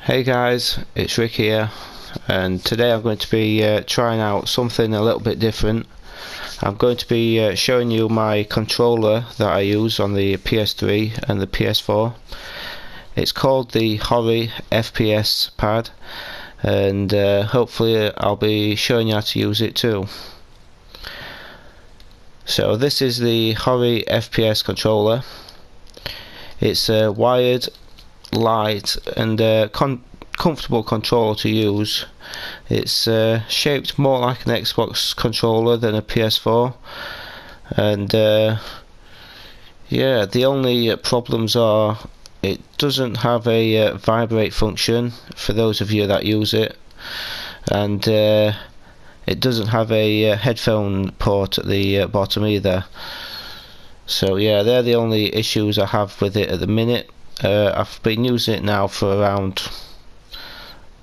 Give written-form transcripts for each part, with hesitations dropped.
Hey guys, it's Rick here, and today I'm going to be trying out something a little bit different. I'm going to be showing you my controller that I use on the PS3 and the PS4. It's called the Hori FPS Pad, and hopefully I'll be showing you how to use it too. So this is the Hori FPS controller. It's wired, light and comfortable controller to use. It's shaped more like an Xbox controller than a PS4, and yeah, the only problems are it doesn't have a vibrate function for those of you that use it, and it doesn't have a headphone port at the bottom either. So yeah, they're the only issues I have with it at the minute. I've been using it now for around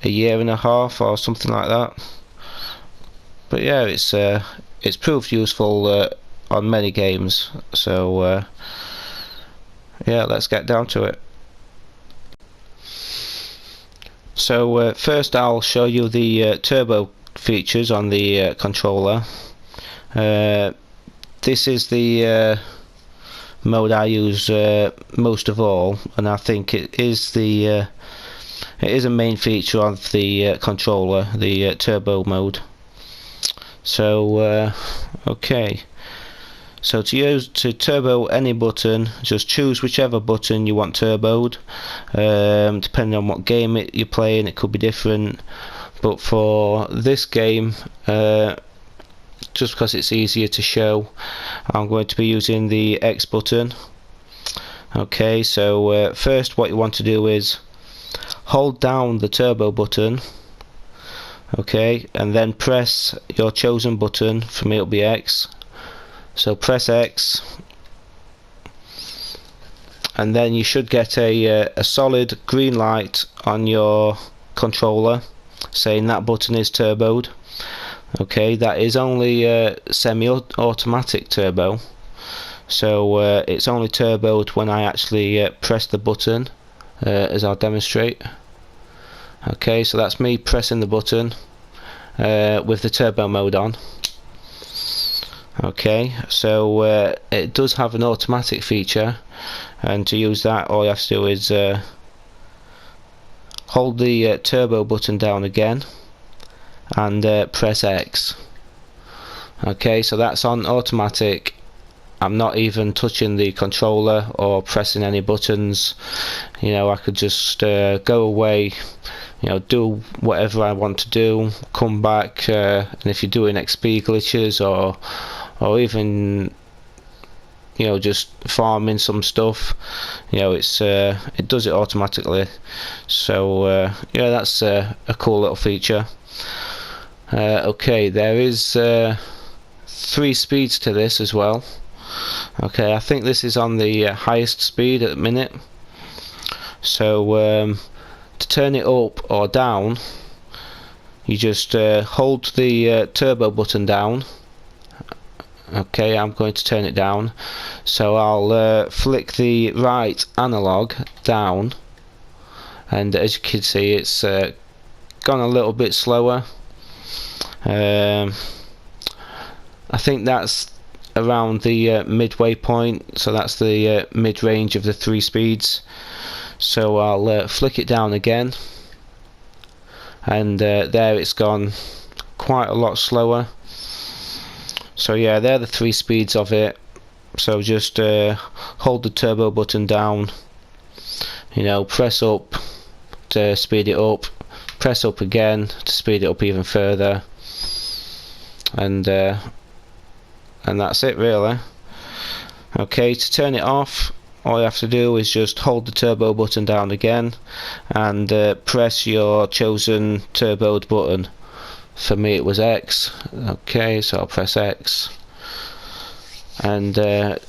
a year and a half or something like that. But yeah, it's proved useful on many games. So yeah, let's get down to it. So first I'll show you the turbo features on the controller. This is the mode I use most of all, and I think it is a main feature of the controller, the turbo mode. So okay, so to turbo any button, just choose whichever button you want turboed. Depending on what game you're playing, it could be different, but for this game, just because it's easier to show, I'm going to be using the X button. Okay, so first what you want to do is hold down the turbo button, okay, and then press your chosen button. For me it'll be X, so press X, and then you should get a solid green light on your controller saying that button is turboed. Okay, that is only semi-automatic turbo, so it's only turboed when I actually press the button, as I'll demonstrate. Okay, so that's me pressing the button with the turbo mode on. Okay, so it does have an automatic feature, and to use that all you have to do is hold the turbo button down again and press X. Okay, so that's on automatic. I'm not even touching the controller or pressing any buttons. You know, I could just go away, you know, do whatever I want to do, come back, and if you're doing XP glitches or even, you know, just farming some stuff, you know, it does it automatically. So yeah, that's a cool little feature. Okay, there is 3 speeds to this as well. Okay, I think this is on the highest speed at the minute. So to turn it up or down, you just hold the turbo button down. Okay, I'm going to turn it down, so I'll flick the right analog down, and as you can see it's gone a little bit slower. I think that's around the midway point, so that's the mid-range of the 3 speeds. So I'll flick it down again, and there it's gone quite a lot slower. So yeah, they're the 3 speeds of it. So just hold the turbo button down, you know, press up to speed it up, press up again to speed it up even further, and that's it really. Okay, to turn it off, all you have to do is just hold the turbo button down again and press your chosen turboed button. For me it was X. Okay, so I'll press X, and there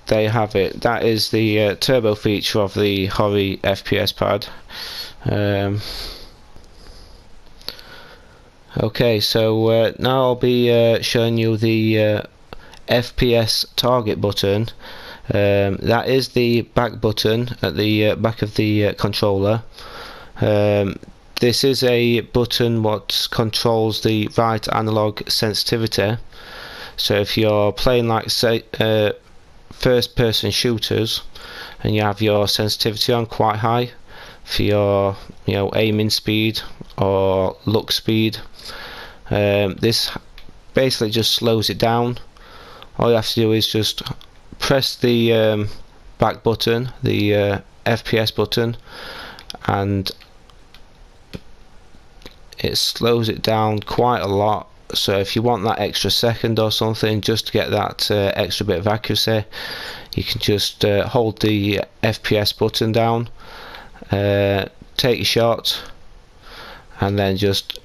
you have it. That is the turbo feature of the Hori FPS pad. Okay, so now I'll be showing you the FPS target button. That is the back button at the back of the controller. This is a button what controls the right analog sensitivity. So if you're playing like say first person shooters and you have your sensitivity on quite high for your aiming speed or look speed, this basically just slows it down. All you have to do is just press the back button, the FPS button, and it slows it down quite a lot. So if you want that extra second or something just to get that extra bit of accuracy, you can just hold the FPS button down, take your shot, and then just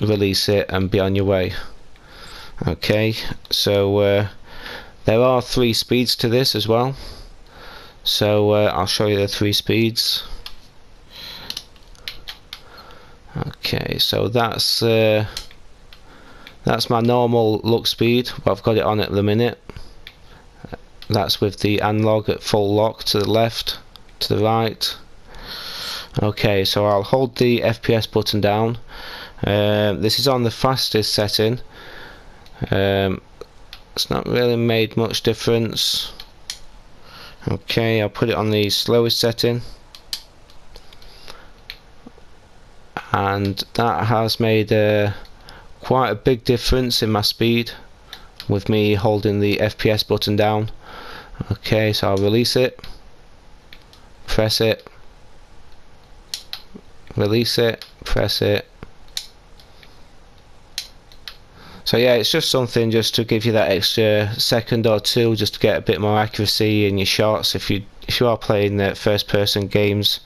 release it and be on your way. Okay, so there are 3 speeds to this as well, so I'll show you the 3 speeds. Okay, so that's my normal look speed, but I've got it on at the minute. That's with the analog at full lock to the left, to the right. Okay, so I'll hold the FPS button down. This is on the fastest setting. It's not really made much difference. Okay, I'll put it on the slowest setting, and that has made quite a big difference in my speed with me holding the FPS button down. Okay, so I'll release it, press it, release it, press it. So yeah, it's just something just to give you that extra second or two just to get a bit more accuracy in your shots if you are playing first person games.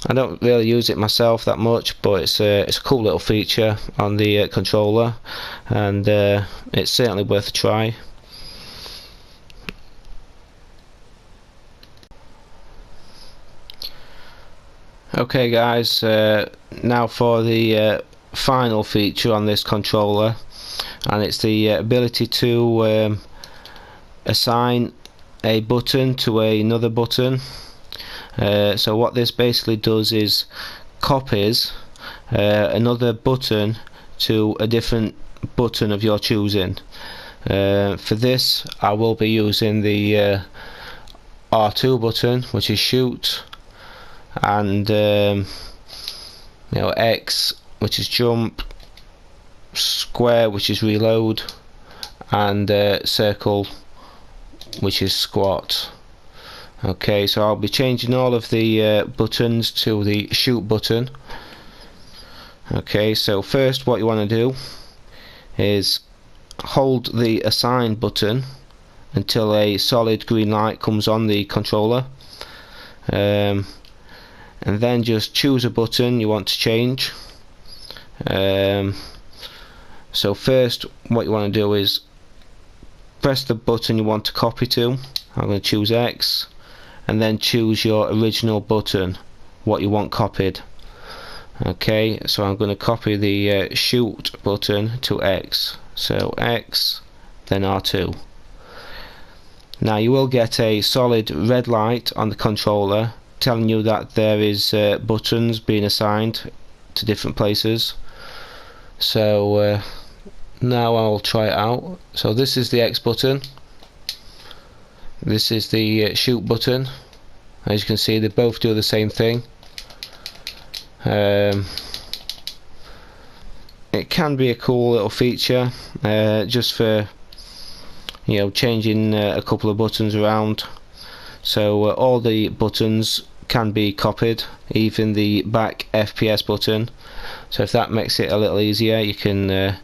I don't really use it myself that much, but it's a cool little feature on the controller, and it's certainly worth a try. Okay guys, now for the final feature on this controller, and it's the ability to assign a button to another button. So what this basically does is copies another button to a different button of your choosing. For this I will be using the R2 button, which is shoot, and X, which is jump, square, which is reload, and circle, which is squat. Okay, so I'll be changing all of the buttons to the shoot button. Okay, so first what you want to do is hold the assign button until a solid green light comes on the controller, and then just choose a button you want to change. So first what you want to do is press the button you want to copy to. I'm going to choose X, and then choose your original button, what you want copied. Okay, so I'm going to copy the shoot button to X, so X, then R2. Now you will get a solid red light on the controller telling you that there is buttons being assigned to different places. So now I'll try it out. So this is the X button, this is the shoot button. As you can see, they both do the same thing. It can be a cool little feature, just for changing a couple of buttons around. So all the buttons can be copied, even the back FPS button. So if that makes it a little easier, you can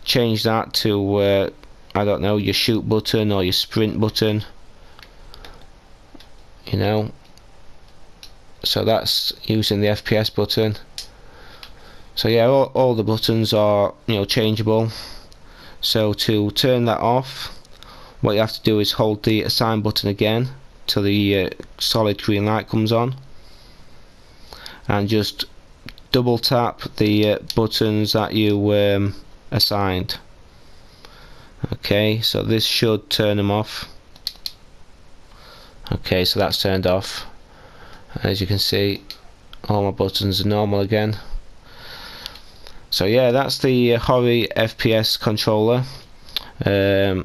change that to I don't know, your shoot button or your sprint button. So that's using the FPS button. So yeah, all the buttons are changeable. So to turn that off, what you have to do is hold the assign button again till the solid green light comes on, and just double tap the buttons that you assigned. Okay, so this should turn them off. Okay, so that's turned off. As you can see, all my buttons are normal again. So yeah, that's the Hori FPS controller. I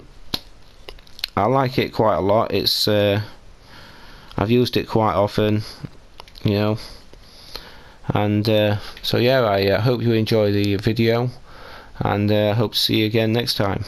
like it quite a lot. It's I've used it quite often, you know, and so yeah, I hope you enjoy the video, and hope to see you again next time.